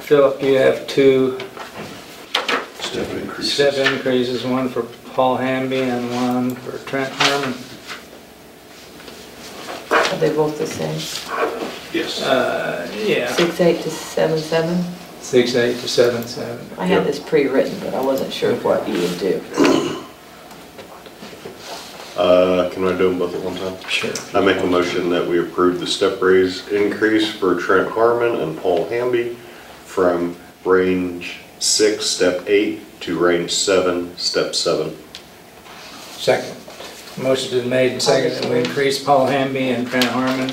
Philip, you have two Step step increases, one for Paul Hamby and one for Trent Harmon. Are they both the same? Yes. Yeah, 6.8 to 7.7? 6.8 to 7.7. I had this pre-written, but I wasn't sure what you would do. Can I do them both at one time? Sure. I make a motion that we approve the step raise increase for Trent Harmon and Paul Hamby from range 6, step 8 to range 7, step 7. Second. Motion been made and seconded that we increase Paul Hamby and Trent Harmon.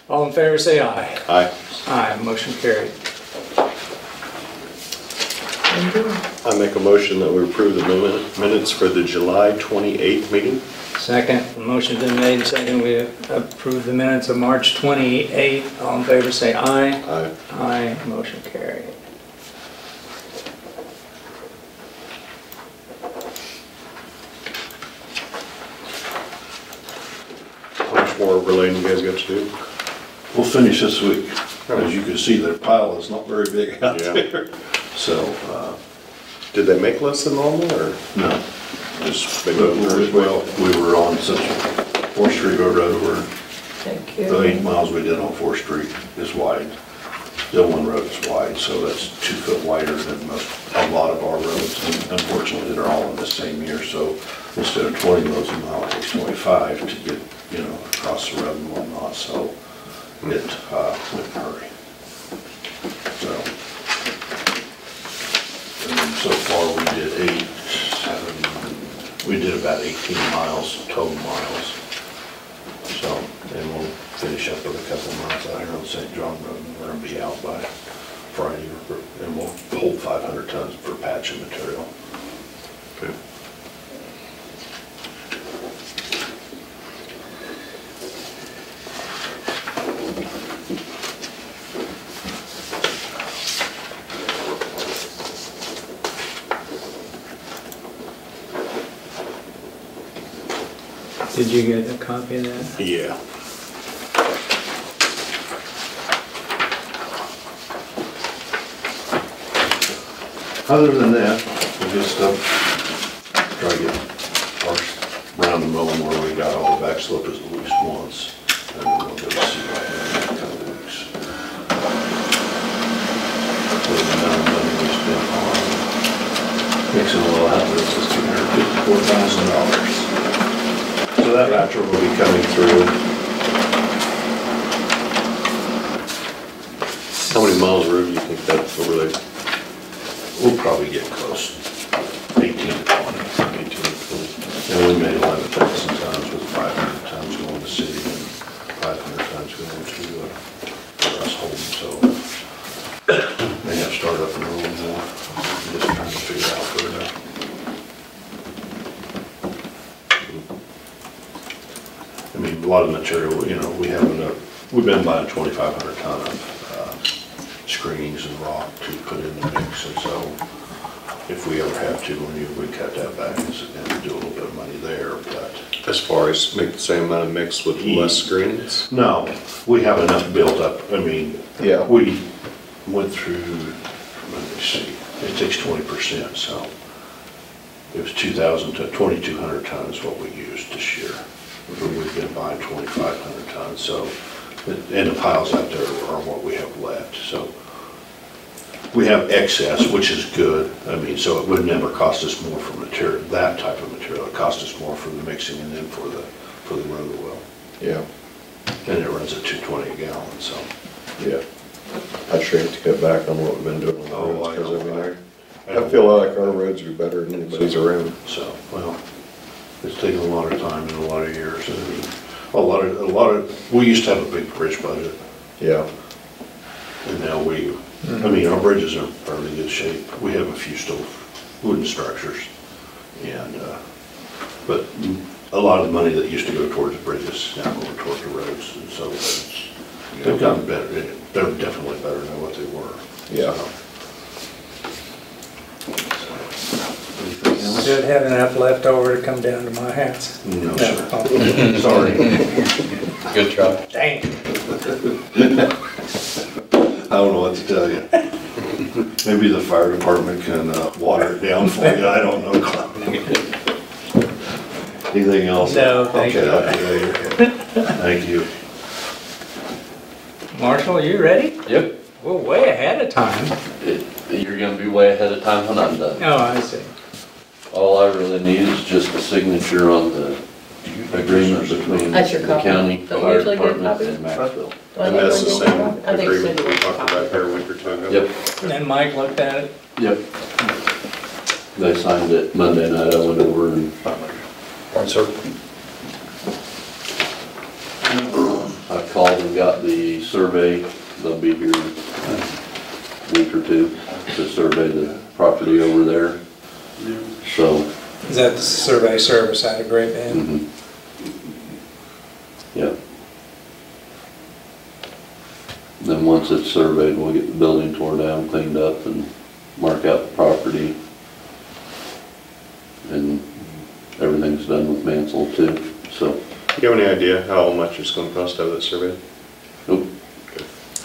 All in favor say aye. Aye. Aye, motion carried. I make a motion that we approve the minutes for the July 28th meeting. Second, motion been made and seconded we approve the minutes of March 28th. All in favor say aye. Aye. Aye, motion carried. How much more overlaying you guys got to do? We'll finish this week. As you can see, their pile is not very big out Yeah. there. So, Did they make less than normal or? no. Just, Big old first well, we were on such a 4th Street Road where Thank the 8 you. miles we did on 4th Street is wide. Dillon Road is wide, so that's 2 foot wider than a lot of our roads. And unfortunately, they're all in the same year, so instead of 20 miles a mile, it takes 25 to get, across the road and whatnot, so it went in a hurry. So, and so far we did we did about 18 miles, total miles. So, and we'll finish up with a couple of miles out here on St. John Road, and we're gonna be out by Friday, and we'll hold 500 tons for patching material. Okay. Did you get a copy of that? Yeah. Other than that, we just try to get our round and mowing where we got all the back slopers at least once, and then we'll go see right in a couple of weeks. The amount of money we spent on fixing a little outlet is $254,000. So that voucher will be coming through. How many miles of road do you think that overlay? We'll probably get close, 18 to 20. 18 to 20. And we made 11,000 tons with 500 tons going to city and 500 tons going to Russ Holden, so they have started up and rolling more. Just trying to figure out further. I mean, a lot of material, we've been buying 2,500 ton of screenings and rock to put in the mix, and so if we ever have to, we cut that back and do a little bit of money there, but. As far as make the same amount of mix with less screens? No, we have enough built up, Yeah. we went through, let me see, it takes 20%, so it was 2,000 to 2,200 tons what we used this year. We've been buying 2,500 tons, so, and the piles out there are what we have left, so. We have excess, which is good, so it would never cost us more for material, that type of material. It cost us more for the mixing and then for the road oil. Yeah. And it runs at $2.20 a gallon, so. Yeah. I sure hate to cut back on what we've been doing on the Oh, roads, I because know. I feel like our roads are better than anybody's around. So, well, it's taken a lot of time and a lot of years. A lot of, we used to have a big bridge budget, Yeah. and now our bridges are in fairly good shape. We have a few still wooden structures, and, but a lot of the money that used to go towards the bridges now going towards the roads, and so they've gotten better. They're definitely better than what they were. Yeah. Anything else? Should have enough left over to come down to my house. No, sir. Sorry. Good try. Dang. I don't know what to tell you. Maybe the fire department can water it down for you, I don't know. Anything else? No, thank you. Okay, I'll do later. Thank you. Marshall, you ready? Yep, We're way ahead of time. you're gonna be way ahead of time when I'm done. Oh, I see. All I really need is just a signature on the agreement between That's your the copy. county Don't you fire usually get a department copy? and Maxville. Do I And need that's one the to get same a copy? I think agreement Cindy we has a talked copy. about here a week or two ago. Yep, And Mike looked at it. yep. They signed it Monday night, I went over and Sir? I called and got the survey. They'll be here in a week or two to survey the property over there. So, Is that the survey service out of Great Bend? mhm. Yeah. Then once it's surveyed, we'll get the building torn down, cleaned up, and mark out the property. And everything's done with Mansell too, so, You have any idea how much it's gonna cost to have that surveyed? nope.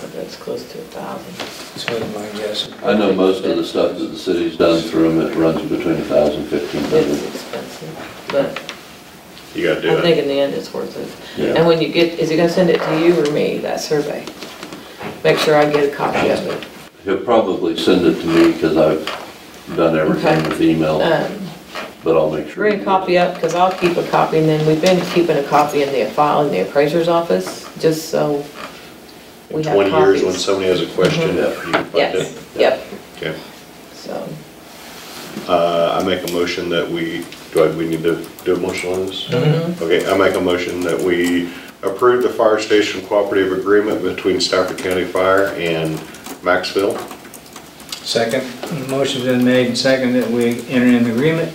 I bet it's close to 1,000. That's what my guess. I know most of the stuff that the city's done through them, it runs between 1,000 and 1,500. It's expensive, but You gotta do I it. think in the end it's worth it. Yeah. And when you get, is he gonna send it to you or me, that survey? Make sure I get a copy of it. He'll probably send it to me because I've done everything Okay. with email, but I'll make sure. Bring a copy up, because I'll keep a copy, and then we've been keeping a copy in the file in the appraiser's office, just so we In have 20 years, when copies. somebody has a question, you can find Yes, it. yep, Okay. so, I make a motion that we need to do a motion on this? Mm-hmm. Okay, I make a motion that we approve the fire station cooperative agreement between Stafford County Fire and Maxville. Second, motion's been made and seconded that we enter in agreement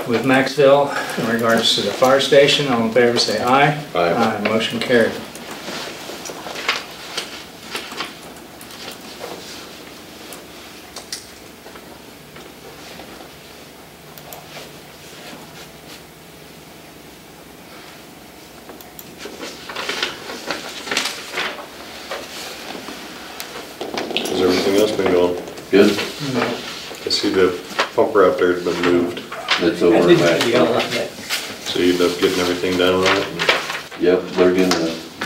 with Maxville in regards to the fire station. All in favor say aye. Aye. Motion carried. Has everything else been going? Good, I see the pumper out there has been moved, it's over at Maxville. so you end up getting everything done on it? Yep,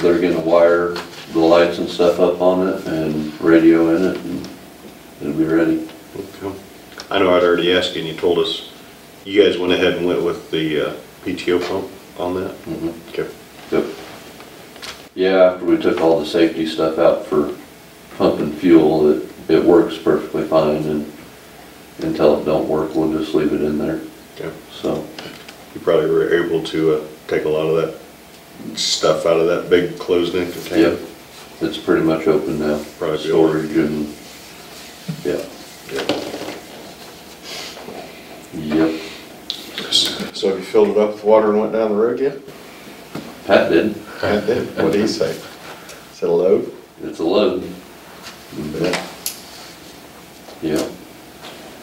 they're gonna wire the lights and stuff up on it and radio in it, and it'll be ready. Okay. I know I'd already asked you, and you told us, you guys went ahead and went with the PTO pump on that? Mhm. Okay. Yep. Yeah, after we took all the safety stuff out for pumping fuel, it works perfectly fine, and until it don't work, we'll just leave it in there, Okay. so. You probably were able to take a lot of that stuff out of that big closed-in container? Yep, it's pretty much open now. Probably be over. Storage and, yeah, yep. So have you filled it up with water and went down the road yet? Pat did, I did. What did he say? Is it a load? it's a load. Yeah. Yeah.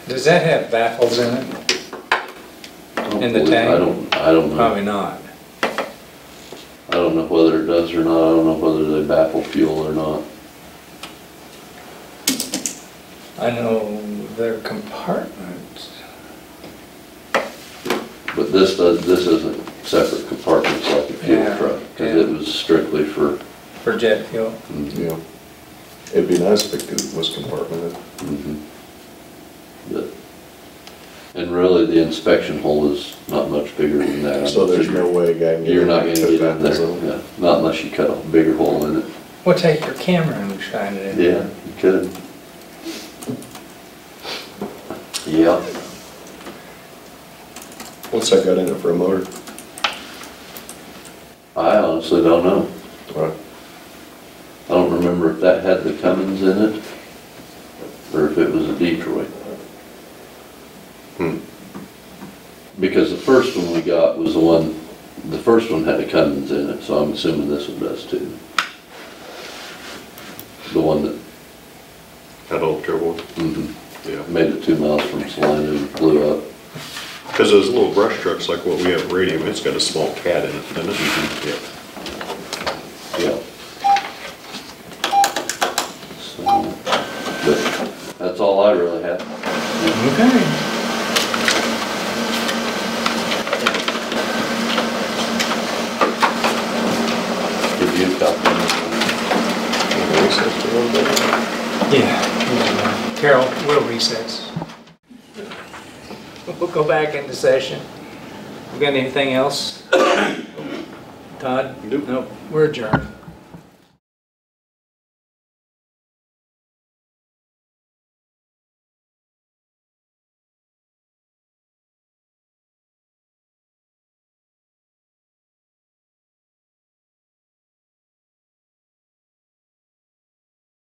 Does that have baffles in it? In the tank? I don't know. Probably not. I don't know whether it does or not. I don't know whether they baffle fuel or not. I know their compartments. But this isn't separate compartments like a fuel Yeah, truck, because yeah. it was strictly for, For jet fuel. Yeah. It'd be nice if it was compartmented. mhm. But, and really, the inspection hole is not much bigger than that. So there's no way a guy can get You're in not there gonna and get put in baffles there, on. yeah, not unless you cut a bigger hole in it. Well, take your camera and shine it in. Yeah, you could. Yeah, What's that got in it for a motor? I honestly don't know. Right. I don't remember if that had the Cummins in it, or if it was a Detroit. Because the first one we got was the first one had a Cummins in it, so I'm assuming this one does too. The one that Had all trouble? Yeah. made it 2 miles from Salina and blew up. Because those little brush trucks, like what we have at Radium, it's got a small cat in it, doesn't it? Yeah. Yeah. So, but that's all I really have. Okay. Did you stop them? Recess a little bit. Yeah. Carol, we'll recess. We'll go back into session. We got anything else? Todd? Nope. Nope. We're adjourned.